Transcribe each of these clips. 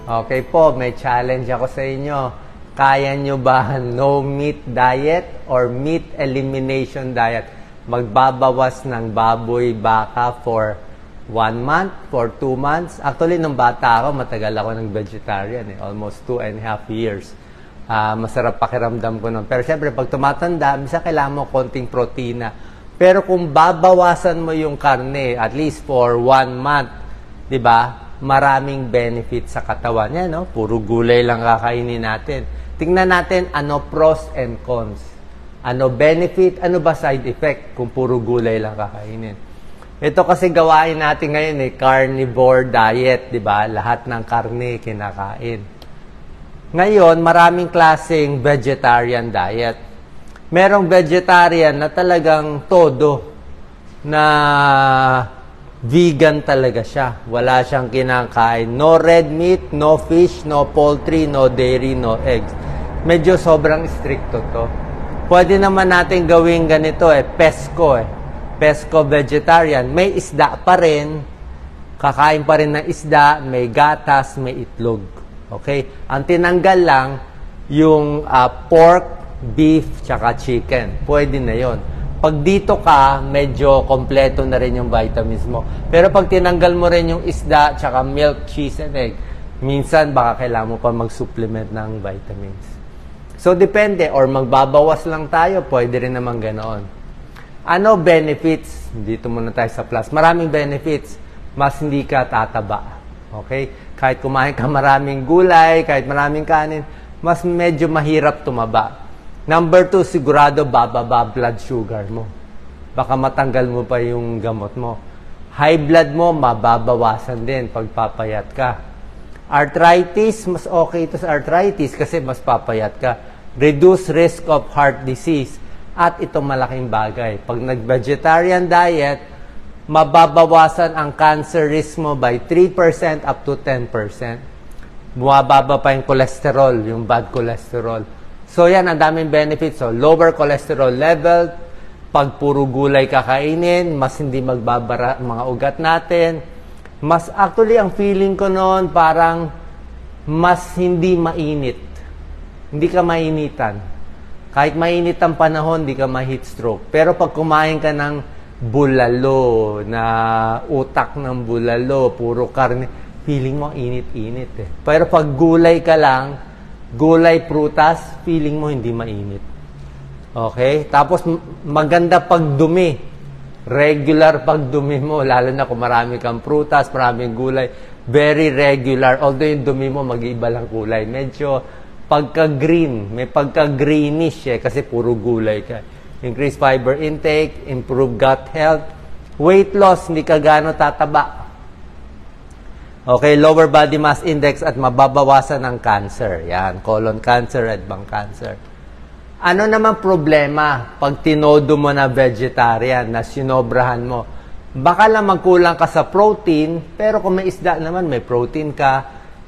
Okay po, may challenge ako sa inyo. Kaya nyo ba no meat diet or meat elimination diet? Magbabawas ng baboy, baka for 1 month, for 2 months. Actually, nung bata ako, matagal ako ng vegetarian. Almost 2.5 years. Masarap pakiramdam ko nun. Pero syempre, pag tumatanda, minsan kailangan mo konting protina. Pero kung babawasan mo yung karne, at least for 1 month, di ba? Maraming benefit sa katawan. Yan, no? Puro gulay lang kakainin natin. Tingnan natin ano pros and cons. Ano benefit, ano ba side effect kung puro gulay lang kakainin. Ito kasi gawain natin ngayon carnivore diet, di ba? Lahat ng karne kinakain. Ngayon, maraming klaseng vegetarian diet. Merong vegetarian na talagang todo na vegan talaga siya. Wala siyang kinakain. No red meat, no fish, no poultry, no dairy, no eggs. Medyo sobrang stricto to. Pwede naman natin gawing ganito pesco Pesco vegetarian. May isda pa rin. Kakain pa rin ng isda, may gatas, may itlog. Okay? Ang tinanggal lang yung pork, beef, tsaka chicken. Pwede na yon. Pag dito ka, medyo kompleto na rin yung vitamins mo. Pero pag tinanggal mo rin yung isda, tsaka milk, cheese, and egg, minsan baka kailangan mo pa mag-supplement ng vitamins. So, depende. Or magbabawas lang tayo, pwede rin naman ganoon. Ano benefits? Dito muna tayo sa plus. Maraming benefits. Mas hindi ka tataba. Okay? Kahit kumain ka maraming gulay, kahit maraming kanin, mas medyo mahirap tumaba. Number 2, sigurado bababa blood sugar mo. Baka matanggal mo pa yung gamot mo. High blood mo, mababawasan din pag papayat ka. Arthritis, mas okay ito sa arthritis kasi mas papayat ka. Reduce risk of heart disease. At itong malaking bagay. Pag nag-vegetarian diet, mababawasan ang cancer risk mo by 3% up to 10%. Bumababa pa yung cholesterol, yung bad cholesterol. So yan, ang daming benefits. So, lower cholesterol level, pag puro gulay kakainin, mas hindi magbabara mga ugat natin. Mas actually, ang feeling ko noon, parang mas hindi mainit. Hindi ka mainitan. Kahit mainit ang panahon, hindi ka ma-heat stroke. Pero pag kumain ka ng bulalo, na utak ng bulalo, puro karne, feeling mo init-init Pero pag gulay ka lang, gulay, prutas, feeling mo hindi mainit. Okay? Tapos, maganda pagdumi. Regular pagdumi mo, lalo na kung marami kang prutas, maraming gulay. Very regular. Although yung dumi mo, mag-iiba lang kulay. Medyo pagka-green. May pagka-greenish kasi puro gulay ka. Increase fiber intake, improve gut health. Weight loss, hindi ka gano'n tataba. Okay, lower body mass index at mababawasan ng cancer. Yan, colon cancer, red bone cancer. Ano naman problema pag tinodo mo na vegetarian, na sinobrahan mo? Baka lang magkulang ka sa protein, pero kung may isda naman, may protein ka.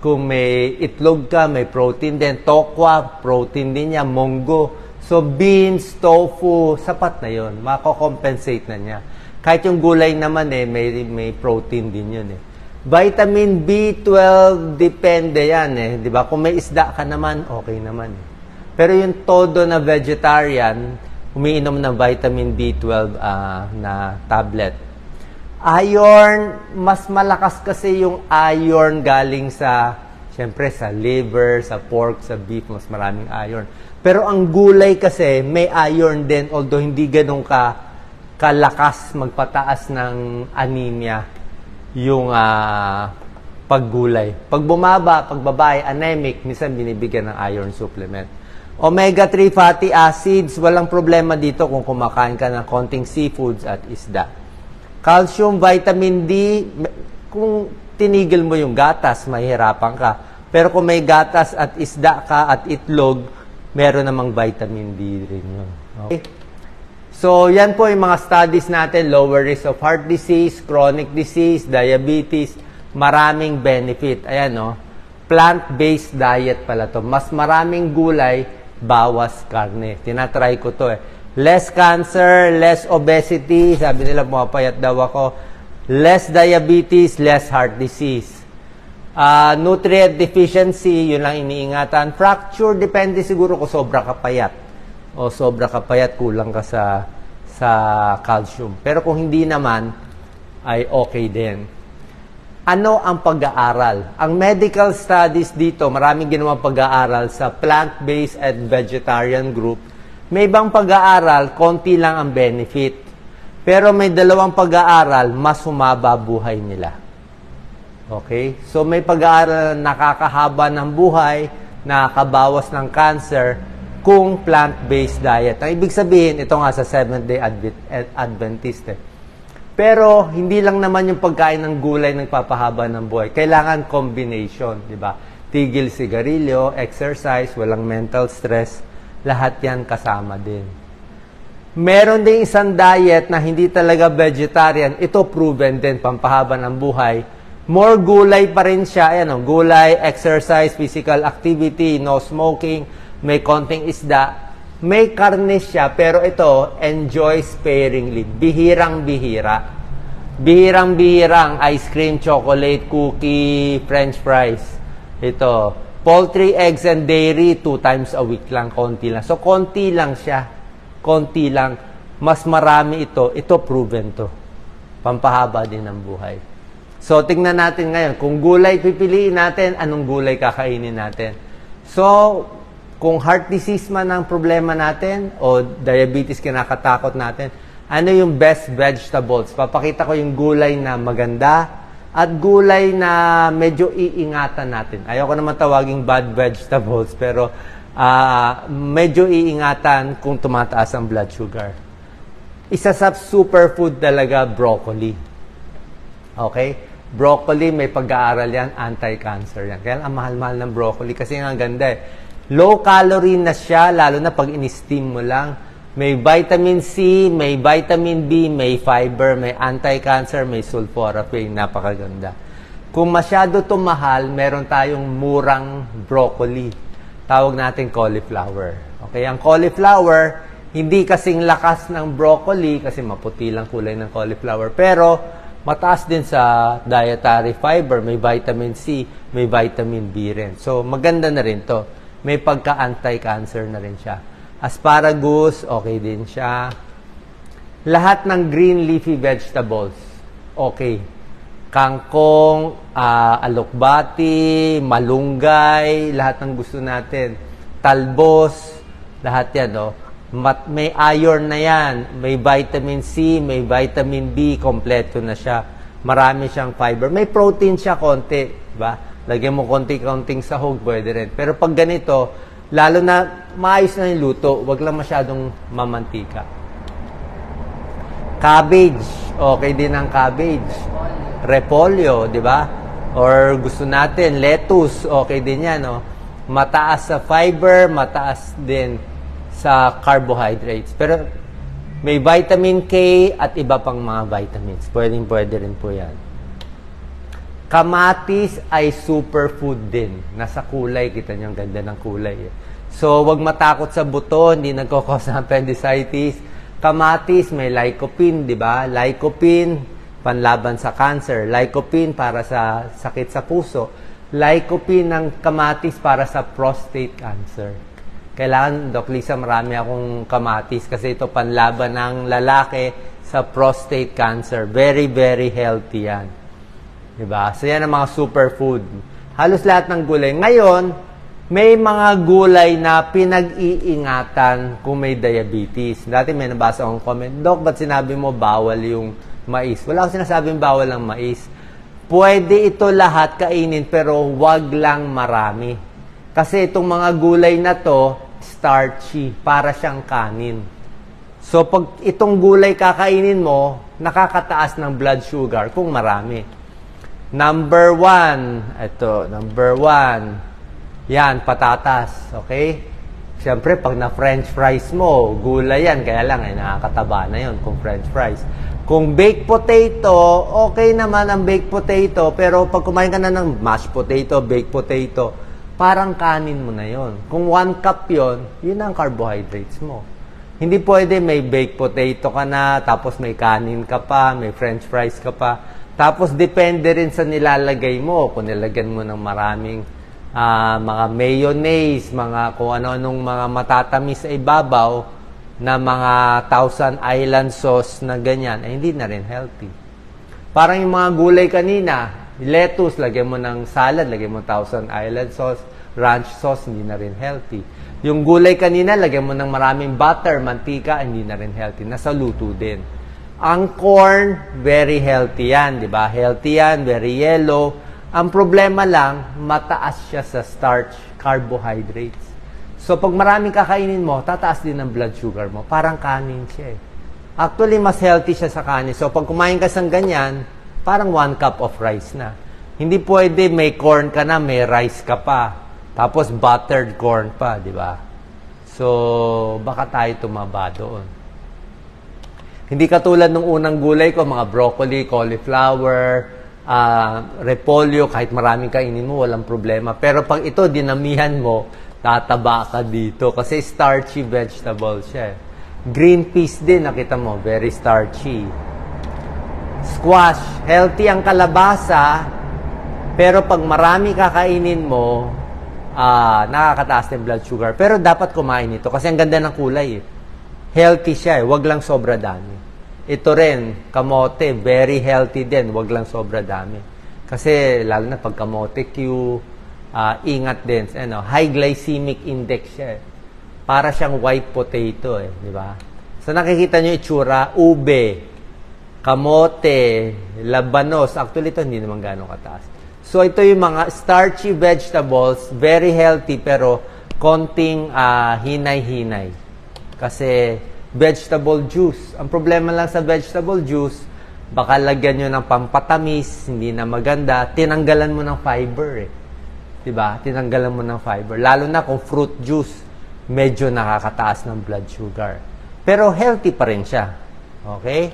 Kung may itlog ka, may protein din. Tokwa, protein din niya. Munggo. So, beans, tofu, sapat na yon. Mako-compensate na niya. Kahit yung gulay naman may protein din yun Vitamin B12, depende yan Di ba? Kung may isda ka naman, okay naman Pero yung todo na vegetarian, umiinom ng vitamin B12 na tablet. Iron, mas malakas kasi yung iron galing siyempre sa liver, sa pork, sa beef, mas maraming iron. Pero ang gulay kasi, may iron din, although hindi ganun kalakas magpataas ng anemia yung paggulay. Pag bumaba, pag babae, anemic, minsan binibigyan ng iron supplement. Omega-3 fatty acids, walang problema dito kung kumakain ka ng konting seafoods at isda. Calcium, vitamin D, kung tinigil mo yung gatas, mahihirapan ka. Pero kung may gatas at isda ka at itlog, meron namang vitamin D rin yun. Okay? So, yan po yung mga studies natin, lower risk of heart disease, chronic disease, diabetes, maraming benefit. Ayan, plant-based diet pala to. Mas maraming gulay, bawas karne. Tinatry ko to Less cancer, less obesity, sabi nila pumapayat daw ako. Less diabetes, less heart disease. Nutrient deficiency, yun lang iniingatan. Fracture, depende siguro kung sobra ka payat. O sobra ka payat, kulang ka sa calcium. Pero kung hindi naman, ay okay din. Ano ang pag-aaral? Ang medical studies dito, maraming ginawang pag-aaral sa plant-based and vegetarian group. May ibang pag-aaral, konti lang ang benefit. Pero may dalawang pag-aaral, mas humaba buhay nila. Okay? So may pag-aaral na nakakahaba ng buhay, nakakabawas ng cancer, kung plant-based diet. Ang ibig sabihin, ito nga sa Seventh-day Adventist. Pero hindi lang naman yung pagkain ng gulay nagpapahaba ng buhay. Kailangan combination, di ba? Tigil sigarilyo, exercise, walang mental stress, lahat yan kasama din. Meron ding isang diet na hindi talaga vegetarian. Ito proven din, pampahaba ng buhay. More gulay pa rin siya. Ayan, gulay, exercise, physical activity, no smoking, may konting isda. May karne siya, pero ito, enjoy sparingly. Bihirang-bihira. Bihirang-bihirang ice cream, chocolate, cookie, french fries. Ito, poultry, eggs, and dairy, 2 times a week lang, konti lang. So, konti lang siya. Konti lang. Mas marami ito. Ito, proven to. Pampahaba din ng buhay. So, tingnan natin ngayon. Kung gulay pipiliin natin, anong gulay kakainin natin? So, kung heart disease man ang problema natin o diabetes kinakatakot natin, ano yung best vegetables? Papakita ko yung gulay na maganda at gulay na medyo iingatan natin. Ayoko naman tawaging bad vegetables, pero medyo iingatan kung tumataas ang blood sugar. Isa sa superfood talaga, broccoli. Okay? Broccoli, may pag-aaral yan, anti-cancer yan. Kaya ang mahal-mahal ng broccoli kasi ang ganda eh. Low calorie na siya, lalo na pag in-steam mo lang. May vitamin C, may vitamin B, may fiber, may anti-cancer, may sulforaphane. Napakaganda. Kung masyado ito mahal, meron tayong murang broccoli. Tawag natin cauliflower. Okay, ang cauliflower, hindi kasing lakas ng broccoli kasi maputi lang kulay ng cauliflower. Pero mataas din sa dietary fiber, may vitamin C, may vitamin B rin. So maganda na rin to. May pagka-anti-cancer na rin siya. Asparagus, okay din siya. Lahat ng green leafy vegetables, okay. Kangkong, alokbati, malunggay, lahat ng gusto natin. Talbos, lahat yan, no? May iron na yan, may vitamin C, may vitamin B, kompleto na siya. Marami siyang fiber. May protein siya konti, diba? Lagyan mo konti-konting sahog, pwede rin. Pero pag ganito, lalo na maayos na yung luto, wag lang masyadong mamantika. Cabbage, okay din ang cabbage. Repolyo, di ba? Or gusto natin, lettuce, okay din yan, no? Mataas sa fiber, mataas din sa carbohydrates. Pero may vitamin K at iba pang mga vitamins. Pwede rin po yan. Kamatis ay superfood din. Nasa kulay, kita niyo ang ganda ng kulay. So, wag matakot sa buto, hindi nagkakos ng appendicitis. Kamatis, may lycopene, di ba? Lycopene, panlaban sa cancer. Lycopene para sa sakit sa puso. Lycopene ng kamatis para sa prostate cancer. Kailangan, Doc Lisa, marami akong kamatis kasi ito panlaban ng lalaki sa prostate cancer. Very, very healthy yan. Diba? So, yan ang mga superfood. Halos lahat ng gulay. Ngayon, may mga gulay na pinag-iingatan kung may diabetes. Dati may nabasa akong comment, Doc, ba't sinabi mo bawal yung mais? Wala akong sinasabing bawal ang mais. Pwede ito lahat kainin, pero wag lang marami. Kasi itong mga gulay na to, starchy, para siyang kanin. So, pag itong gulay kakainin mo, nakakataas ng blood sugar kung marami. Number 1, yan, patatas, okay? Siyempre, pag na french fries mo, gulay yan, kaya lang, nakakataba na yun kung french fries. Kung baked potato, okay naman ang baked potato, pero pag kumain ka na ng mashed potato, baked potato, parang kanin mo na yon. Kung 1 cup yon, yun ang carbohydrates mo. Hindi pwede may baked potato ka na, tapos may kanin ka pa, may french fries ka pa. Tapos, depende rin sa nilalagay mo. Kung nilagyan mo ng maraming mga mayonnaise, mga kung ano-anong mga matatamis sa ibabaw, na mga Thousand Island sauce na ganyan, ay hindi na rin healthy. Parang yung mga gulay kanina, lettuce, lagyan mo ng salad, lagyan mo Thousand Island sauce, ranch sauce, hindi na rin healthy. Yung gulay kanina, lagyan mo ng maraming butter, mantika, hindi na rin healthy. Nasa luto din. Ang corn, very healthy yan, di ba? Healthy yan, very yellow. Ang problema lang, mataas siya sa starch, carbohydrates. So, pag maraming kakainin mo, tataas din ang blood sugar mo. Parang kanin siya eh. Actually, mas healthy siya sa kanin. So, pag kumain ka ng ganyan, parang 1 cup of rice na. Hindi pwede may corn ka na, may rice ka pa. Tapos, buttered corn pa, di ba? So, baka tayo tumaba doon. Hindi katulad ng unang gulay ko, mga broccoli, cauliflower, repolyo, kahit maraming kainin mo, walang problema. Pero pag ito, dinamihan mo, tataba ka dito. Kasi starchy vegetable siya. Green peas din, nakita mo, very starchy. Squash, healthy ang kalabasa, pero pag marami kakainin mo, nakakataas ng blood sugar. Pero dapat kumain ito kasi ang ganda ng kulay eh. Healthy siya eh, wag lang sobra dami. Ito rin, kamote, very healthy din, wag lang sobra dami. Kasi lalo na pag kamote Q, ingat din, high glycemic index siya eh. Para siyang white potato eh, di ba? So nakikita nyo itsura, ube, kamote, labanos, actually ito hindi naman gano'ng kataas. So ito yung mga starchy vegetables, very healthy pero konting hinay-hinay. Kasi vegetable juice. Ang problema lang sa vegetable juice, baka lagyan nyo ng pampatamis, hindi na maganda, tinanggalan mo ng fiber eh. Diba? Tinanggalan mo ng fiber. Lalo na kung fruit juice, medyo nakakataas ng blood sugar. Pero healthy pa rin siya. Okay?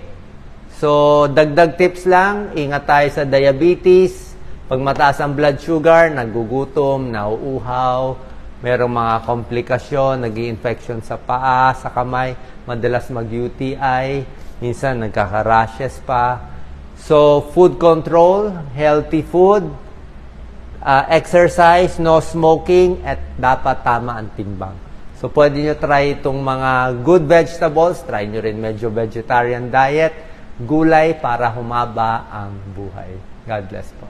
So, dagdag tips lang, ingat tayo sa diabetes. Pag mataas ang blood sugar, nagugutom, nauuhaw, merong mga komplikasyon, nag-i-infection sa paa, sa kamay, madalas mag-UTI, minsan nagkaka-rashes pa. So, food control, healthy food, exercise, no smoking, at dapat tama ang timbang. So, pwede nyo try itong mga good vegetables, try nyo rin medyo vegetarian diet, gulay para humaba ang buhay. God bless po.